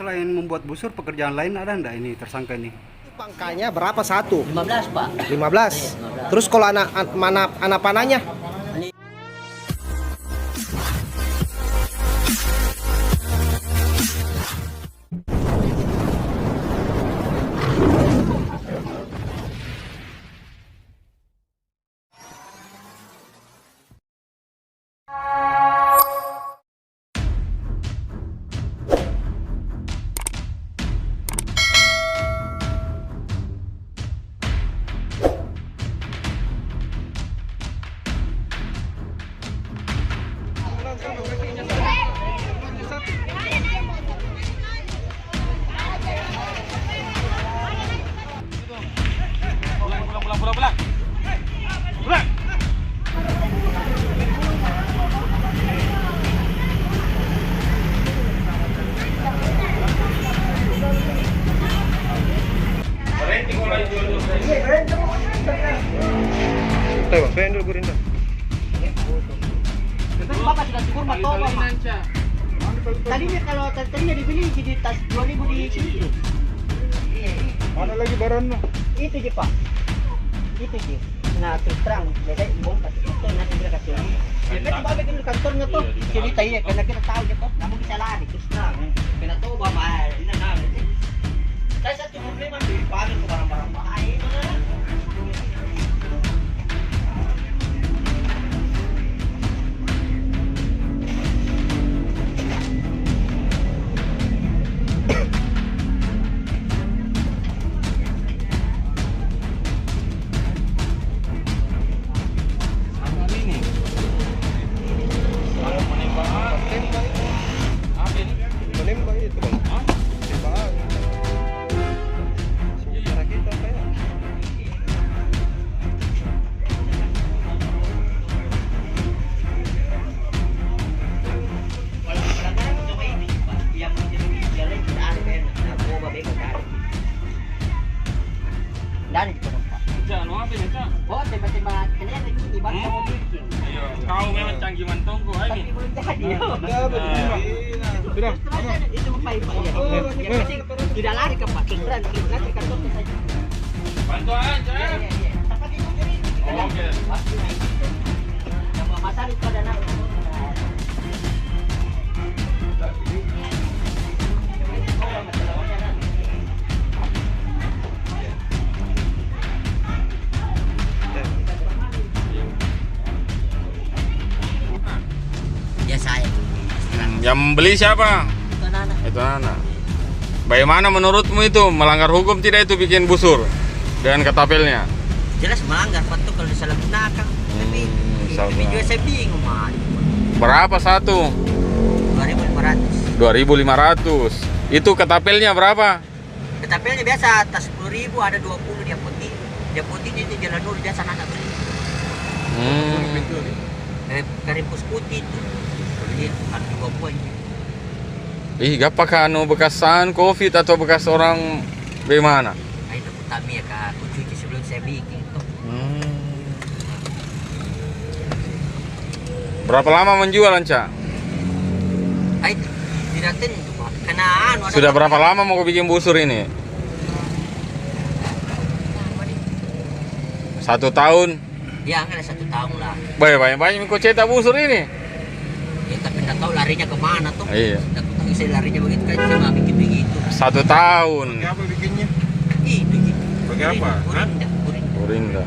selain membuat busur, pekerjaan lain ada enggak ini tersangka ini? Pangkanya berapa satu? 15 Pak. 15. Iya, 15. Terus kalau anak panahnya? Bapak sudah syukur Pak Toba, Pak. Tadinya kalau tadinya dibeli jadi tas 2000 di sini. Mana lagi barangnya? Itu je Pak. Itu je. Nah terus terang, beda bongkar itu nanti mereka kasih. Ya kan bapak kan di kantornya tuh cerita ya karena kita tahu ya kok, namun kita lari terus terang. Kena Toba mah, ini nah. Saya satu problem di pamer ke barang-barang baik. Dari di Pak. Jangan apa ini, Cak? Oh, tembak-tembak kalian lagi di bangsa mau bikin. Ayo, kau memang canggih mantongku Tapi ini. belum jadi. Sudah. Itu Pak ya. Yang penting tidak lari ke Pak. Terang nanti kantor saja. Bantu aja. Iya. Tempat itu jadi. Oke. Yang masalah itu ada nama. Ya saya. Yang beli siapa? Itu anak. Itu anak. Bagaimana menurutmu itu melanggar hukum tidak itu bikin busur dengan ketapelnya? Jelas melanggar Pak tuh kalau disalahgunakan. Tapi salah. itu juga saya bingung Mas. Berapa satu? 2.500. 2.500. Itu ketapelnya berapa? Ketapelnya biasa atas 10.000 ada 20 dia putih. Dia putih itu jalan dulu biasa anak beli. Karimpus putih itu. Jadi ada 2 poin. Ih, apakah anu bekasan COVID atau bekas orang bagaimana? Nah itu kami ya Kak, aku cuci sebelum saya bikin tuh. Berapa lama menjual, Anca? Ah itu tidak tentu Pak. Karena anu ada Sudah berapa lama mau kau bikin busur ini? 1 tahun. Ya kan 1 tahun lah. Banyak kau cetak busur ini. Ya tapi tidak tahu larinya kemana tuh. Iya. Tidak tahu saya larinya begitu kan cuma bikin begitu. 1 tahun. Apa bikinnya? Itu gitu. Pakai apa? Urinda. Urinda.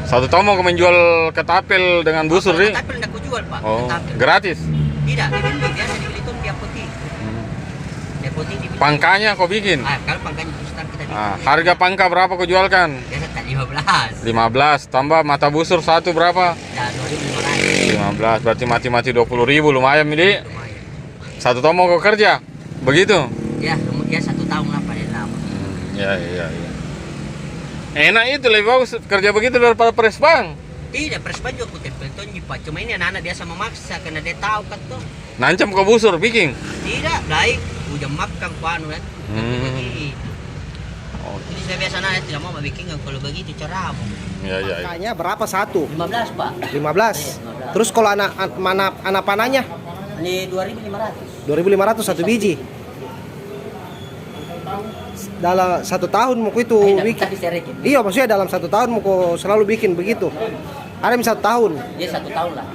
1 tahun mau kau menjual ketapel dengan busur nih? Tapi tidak aku jual Pak. Oh, Ketapel. gratis. Tidak, dibeli biasa dibeli tuh dia putih. Dia putih dibeli. Pangkanya kau bikin? Kalau pangkanya terus terang kita bikin. Harga pangka berapa kau jualkan? Biasa tak 15. 15 tambah mata busur satu berapa? Ya 2.500. 15 berarti mati-mati 20.000 lumayan ini. Lumayan. 1 tahun mau kau kerja? Begitu? Ya, kemudian 1 tahun lah paling lama. Ya. Enak itu lebih bagus kerja begitu daripada presbang. Tidak, perspan juga aku tempel tonji Pak. Cuma ini anak-anak biasa memaksa karena dia tahu kan tuh. Nancam kau busur bikin. Tidak, baik. Udah makan ku anu kan. Begitu. Oh, Jadi saya biasa anak tidak mau bikin kalau begitu cara apa. ya. Pangkanya berapa satu? 15 Pak. 15. Terus kalau anak panahnya? Ini 2.500. 2.500 satu biji. dalam 1 tahun muku itu bikin. Tadi saya rekin. Iya, maksudnya dalam 1 tahun muku selalu bikin begitu. Ada yang 1 tahun. Dia 1 tahun lah.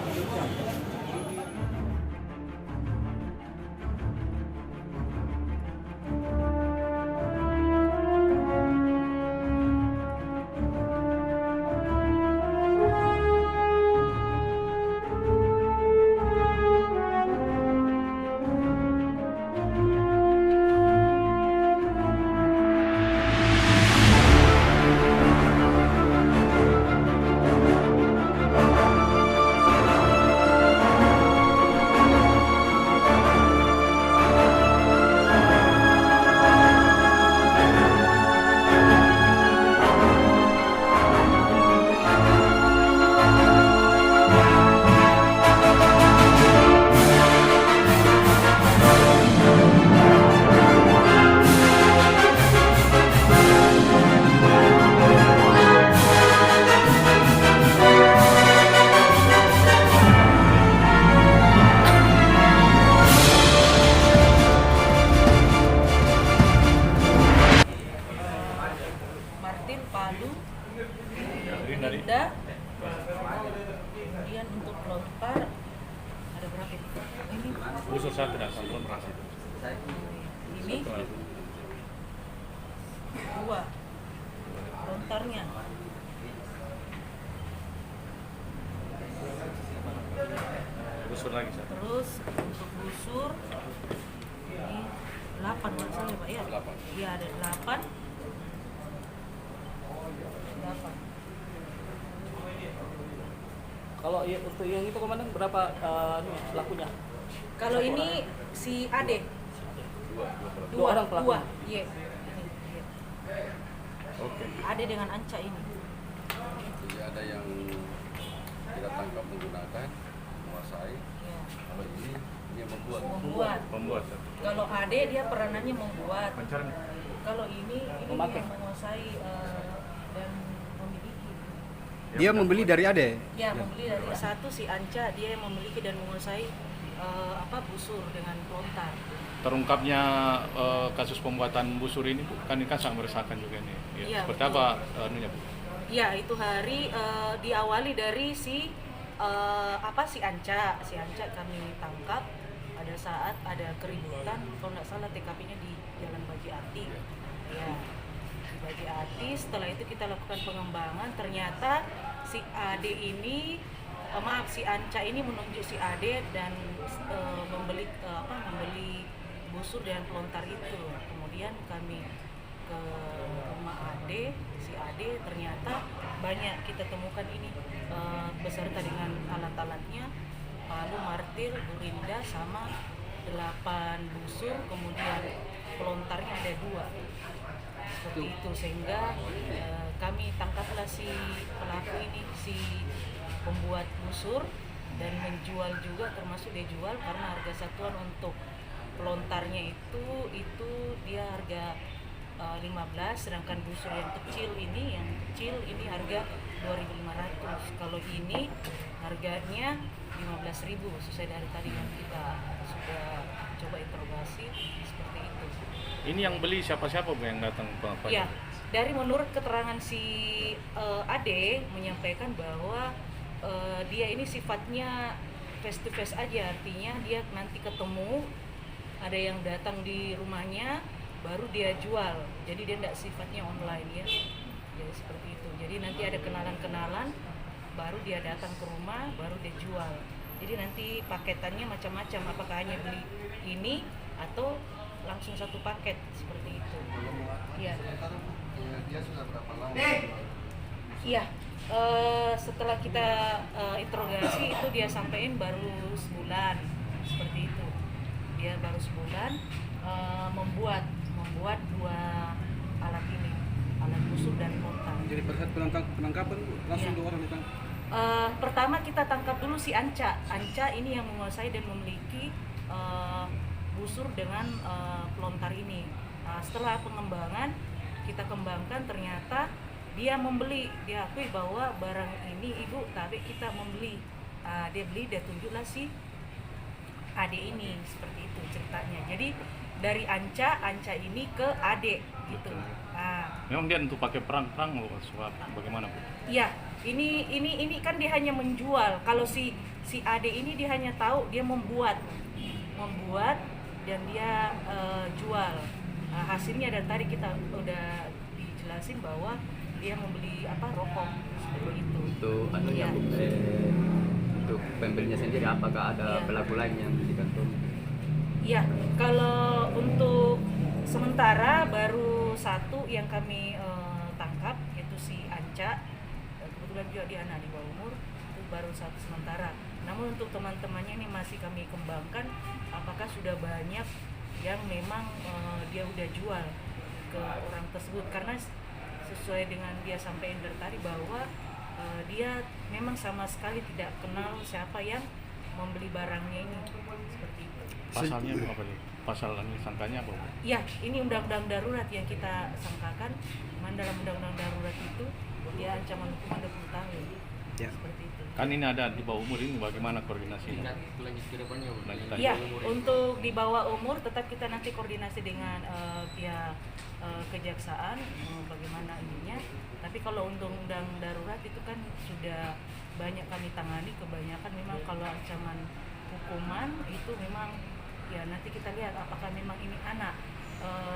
Martin, Palu, Linda, kemudian untuk lontar ada berapa ini? Ini Busur satu dan sampel merasa. ini 2 lontarnya. Busur lagi satu. Terus untuk busur ini 8 kalau salah ya Pak ya? 8. Iya ada 8. Kalau untuk yang itu komandan berapa pelakunya? Kalau ini si Ade. Dua orang pelaku. Iya. Ini, iya. Oke. Ade dengan Anca ini. Jadi ada yang kita tangkap menggunakan, menguasai. Ya. Kalau ini yang membuat. Membuat. Kalau Ade dia peranannya membuat. Mencari. Kalau ini Memakai. yang menguasai dan memiliki. Dia membeli dari Ade. Ya, membeli dari satu si Anca, dia yang memiliki dan menguasai busur dengan lontar. Terungkapnya kasus pembuatan busur ini Bu, kan ini kan sangat meresahkan juga nih. Ya, Iya, seperti betul. apa anunya Bu? Ya, itu hari diawali dari si Anca. Si Anca kami tangkap pada saat ada keributan, kalau nggak salah TKP-nya di Jalan Baji Ati. Ya, di Baji Ati. Setelah itu kita lakukan pengembangan, ternyata si Ade ini si Anca ini menunjuk si Ade dan membeli busur dan pelontar itu. Kemudian kami ke rumah Ade, si Ade ternyata banyak kita temukan ini beserta dengan alat-alatnya, palu, martil, burinda sama 8 busur, kemudian pelontarnya ada 2. Seperti itu sehingga kami tangkaplah si pelaku ini, si pembuat busur dan menjual juga, termasuk dia jual karena harga satuan untuk pelontarnya itu dia harga 15, sedangkan busur yang kecil ini harga 2.500. Kalau ini harganya 15.000 sesuai dari tadi yang kita sudah coba interogasi seperti itu. Ini yang beli siapa-siapa Bu yang datang Pak? Ya, dari menurut keterangan si Ade menyampaikan bahwa dia ini sifatnya face to face aja, artinya dia nanti ketemu, ada yang datang di rumahnya baru dia jual, jadi dia tidak sifatnya online ya, jadi seperti itu. Jadi nanti ada kenalan-kenalan, baru dia datang ke rumah, baru dia jual. Jadi nanti paketannya macam-macam, apakah hanya beli ini atau langsung satu paket seperti itu. Iya. Dia sudah berapa lama? Iya. Setelah kita interogasi itu dia sampaikan baru sebulan seperti itu. Dia baru sebulan membuat 2 alat ini, alat busur dan lontar. Jadi pada saat penangkapan langsung Iya. 2 orang ditangkap. Pertama kita tangkap dulu si Anca. Anca ini yang menguasai dan memiliki busur dengan pelontar ini. Setelah pengembangan kita kembangkan, ternyata dia membeli, dia akui bahwa barang ini ibu, tapi kita membeli. Dia beli, dia tunjuklah si Ade ini, seperti itu ceritanya. Jadi dari Anca ini ke Ade gitu. Ah, Memang dia untuk pakai perang-perang loh, suka bagaimana Bu? iya, ini kan dia hanya menjual. Kalau si Ade ini dia hanya tahu dia membuat dan dia jual. Nah, hasilnya dari tadi kita udah dijelasin bahwa dia membeli rokok seperti itu. Untuk Iya. untuk pembelinya sendiri apakah ada Iya. pelaku lain yang dikantongi? Iya, kalau untuk sementara baru satu yang kami tangkap yaitu si Anca. Kebetulan juga dia anak di bawah umur, itu baru satu sementara. Namun untuk teman-temannya ini masih kami kembangkan apakah sudah banyak yang memang dia udah jual ke orang tersebut, karena sesuai dengan dia sampaikan dari tadi bahwa dia memang sama sekali tidak kenal siapa yang membeli barangnya ini, seperti itu. Pasalnya apa nih? Pasal ini sangkanya apa Bu? Ya, ini undang-undang darurat yang kita sangkakan. Cuman dalam undang-undang darurat itu dia ancaman hukuman 20 tahun. Ya. Seperti itu. Kan ini ada di bawah umur, ini bagaimana koordinasinya? Lanjut ke depannya, Bu. Lanjutannya. Iya, untuk di bawah umur tetap kita nanti koordinasi dengan pihak kejaksaan bagaimana ininya. Tapi kalau undang-undang darurat itu kan sudah banyak kami tangani, kebanyakan memang kalau ancaman hukuman itu memang ya nanti kita lihat apakah memang ini anak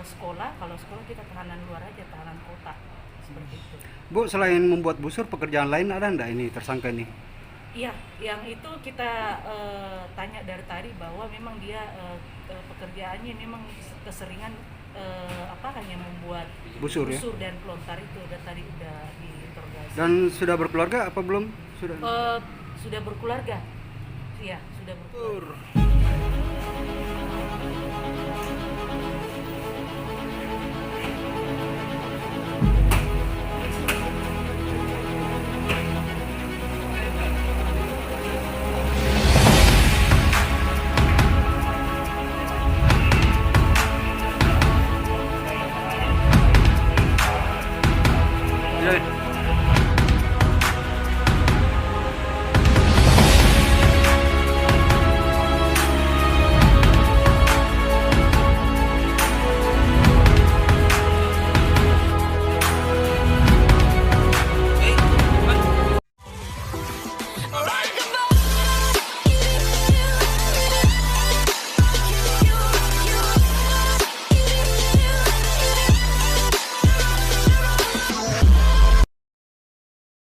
sekolah. Kalau sekolah kita tahanan luar aja, tahanan kota, seperti itu. Bu, selain membuat busur, pekerjaan lain ada enggak ini tersangka ini? Iya, yang itu kita tanya dari tadi bahwa memang dia pekerjaannya memang keseringan hanya membuat Busur, ya? dan pelontar itu tadi udah diinterogasi. Dan sudah berkeluarga apa belum? Sudah. Sudah berkeluarga. Iya, sudah berkeluarga.